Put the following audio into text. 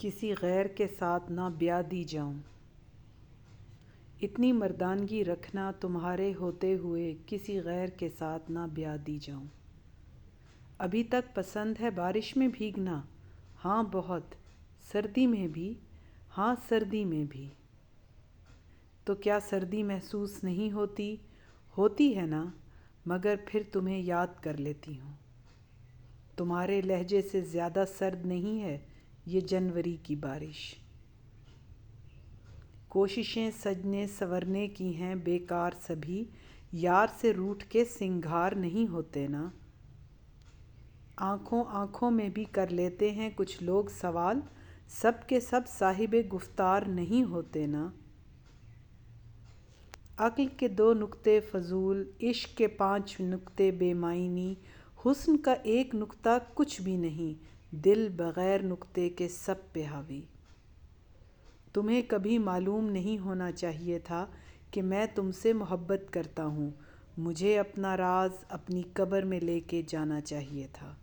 کسی غیر کے ساتھ نہ بیاہ دی جاؤں۔ اتنی مردانگی رکھنا تمہارے ہوتے ہوئے کسی غیر کے ساتھ نہ بیاہ دی جاؤں۔ ابھی تک پسند ہے بارش میں بھیگنا، ہاں بہت، سردی میں بھی، ہاں سردی میں بھی۔ تو کیا سردی محسوس نہیں ہوتی؟ ہوتی ہے نا، مگر پھر تمہیں یاد کر لیتی ہوں۔ تمہارے لہجے سے زیادہ سرد نہیں ہے یہ جنوری کی بارش۔ کوششیں سجنے سنورنے کی ہیں بیکار سبھی، یار سے روٹھ کے سنگھار نہیں ہوتے نا۔ آنکھوں آنکھوں میں بھی کر لیتے ہیں کچھ لوگ سوال، سب کے سب صاحب گفتار نہیں ہوتے نا۔ عقل کے 2 نکتے فضول، عشق کے 5 نکتے بے معنی، حسن کا 1 نکتہ کچھ بھی نہیں، دل بغیر نکتے کے سب پہ حاوی۔ تمہیں کبھی معلوم نہیں ہونا چاہیے تھا کہ میں تم سے محبت کرتا ہوں، مجھے اپنا راز اپنی قبر میں لے کے جانا چاہیے تھا۔